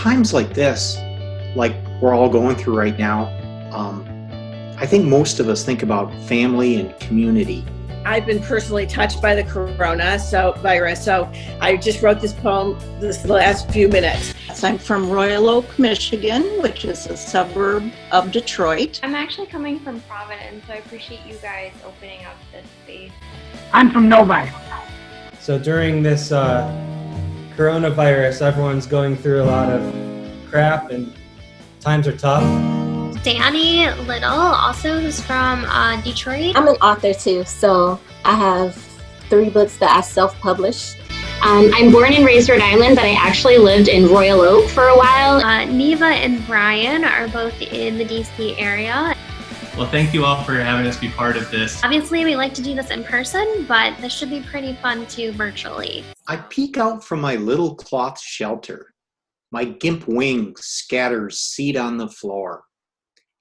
times like this, like we're all going through right now, I think most of us think about family and community. I've been personally touched by the virus, so I just wrote this poem this last few minutes. I'm from Royal Oak, Michigan, which is a suburb of Detroit. I'm actually coming from Providence, so I appreciate you guys opening up this space. I'm from Novi. So during this coronavirus, everyone's going through a lot of crap and times are tough. Danny Little, also who's from Detroit. I'm an author too, so I have 3 books that I self-published. I'm born and raised Rhode Island, but I actually lived in Royal Oak for a while. Neva and Brian are both in the DC area. Well, thank you all for having us be part of this. Obviously, we like to do this in person, but this should be pretty fun too virtually. I peek out from my little cloth shelter. My gimp wings scatters seed on the floor.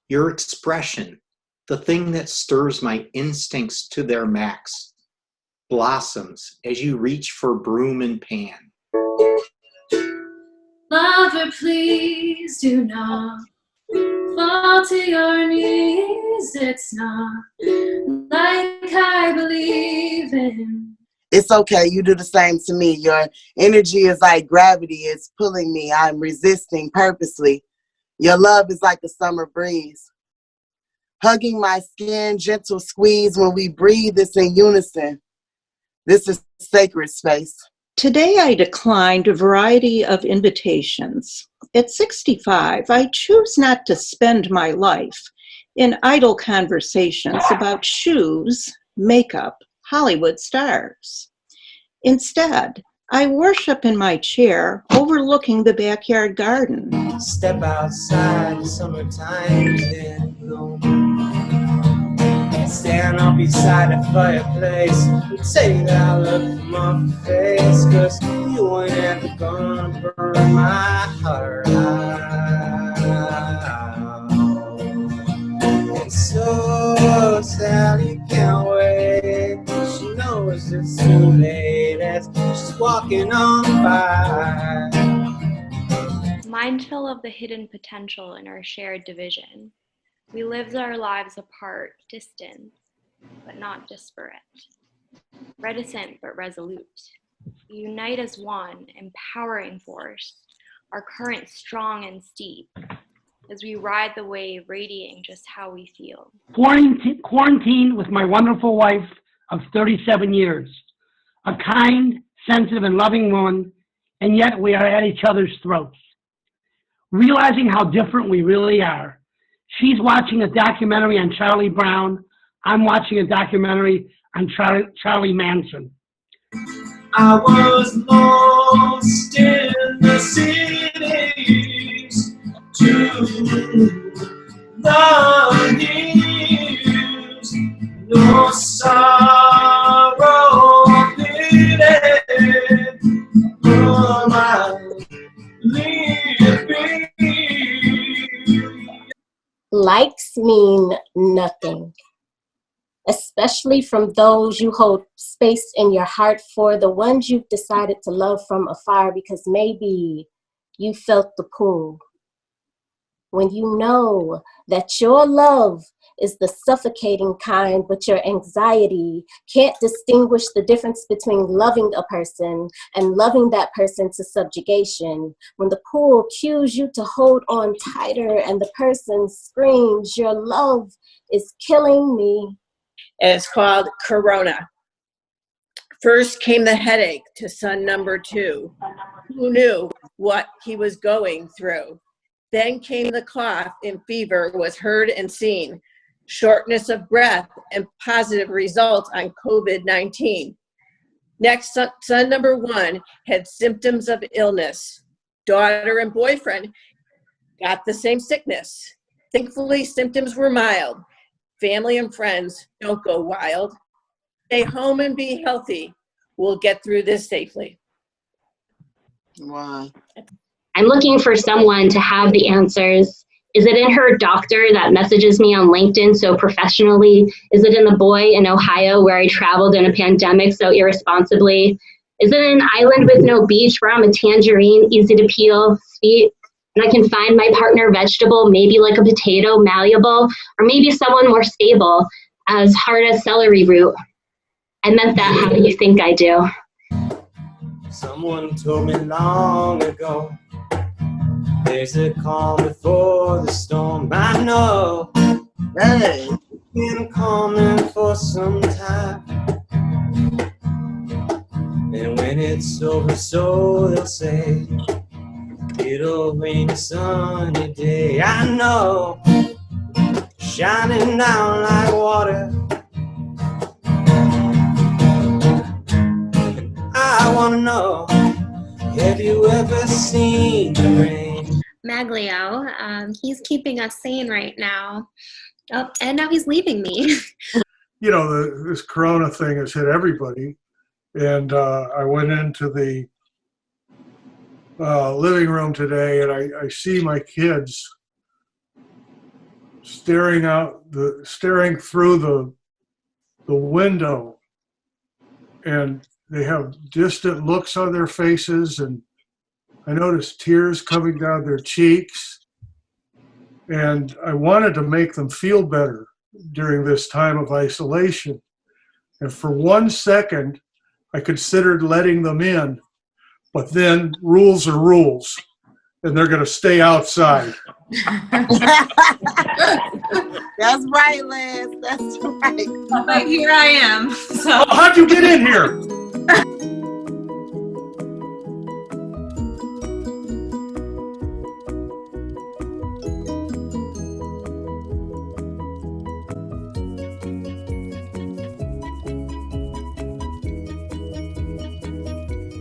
Your expression, the thing that stirs my instincts to their max, blossoms as you reach for broom and pan. Lover, please do not fall to your knees. It's not like I believe in. It's okay, you do the same to me. Your energy is like gravity, it's pulling me. I'm resisting purposely. Your love is like a summer breeze. Hugging my skin, gentle squeeze when we breathe, it's in unison. This is sacred space. Today I declined a variety of invitations. At 65, I choose not to spend my life in idle conversations about shoes, makeup, Hollywood stars. Instead, I worship in my chair overlooking the backyard garden. Step outside, summertime's in bloom. Stand up beside the fireplace and take that look from my face, 'cause you ain't ever gonna burn my heart out. And so Sally can't wait, she knows it's too late as she's walking on by. Mindful of the hidden potential in our shared division, we lived our lives apart, distant, but not disparate. Reticent, but resolute. We unite as one, empowering force, our current strong and steep, as we ride the wave, radiating just how we feel. Quarantine with my wonderful wife of 37 years. A kind, sensitive, and loving woman, and yet we are at each other's throats. Realizing how different we really are. She's watching a documentary on Charlie Brown. I'm watching a documentary on Charlie Manson. I was lost in the cities to the news. No sorrow needed for my living. Likes mean nothing, especially from those you hold space in your heart for, the ones you've decided to love from afar because maybe you felt the pull. When you know that your love is the suffocating kind, but your anxiety can't distinguish the difference between loving a person and loving that person to subjugation. When the pull cues you to hold on tighter and the person screams, your love is killing me. And it's called Corona. First came the headache to son number 2. Who knew what he was going through? Then came the cough and fever was heard and seen. Shortness of breath and positive results on COVID-19. Next, son number 1 had symptoms of illness. Daughter and boyfriend got the same sickness. Thankfully, symptoms were mild. Family and friends, don't go wild. Stay home and be healthy. We'll get through this safely. Wow. I'm looking for someone to have the answers. Is it in her doctor that messages me on LinkedIn so professionally? Is it in the boy in Ohio where I traveled in a pandemic so irresponsibly? Is it an island with no beach where I'm a tangerine, easy to peel, sweet, and I can find my partner vegetable, maybe like a potato, malleable, or maybe someone more stable, as hard as celery root. I meant that. How do you think I do? Someone told me long ago, there's a calm before the storm. I know, Hey. it's been calming for some time. And when it's over, so they'll say, it'll rain a sunny day. I know, shining down like water. I wanna know, have you ever seen the rain? Maglio, he's keeping us sane right now. Oh, and now he's leaving me. You know, this corona thing has hit everybody. And I went into the living room today, and I see my kids staring through the window, and they have distant looks on their faces, and I noticed tears coming down their cheeks. And I wanted to make them feel better during this time of isolation. And for 1 second, I considered letting them in, but then rules are rules, and they're going to stay outside. That's right, Liz. That's right. But here I am. So how'd you get in here?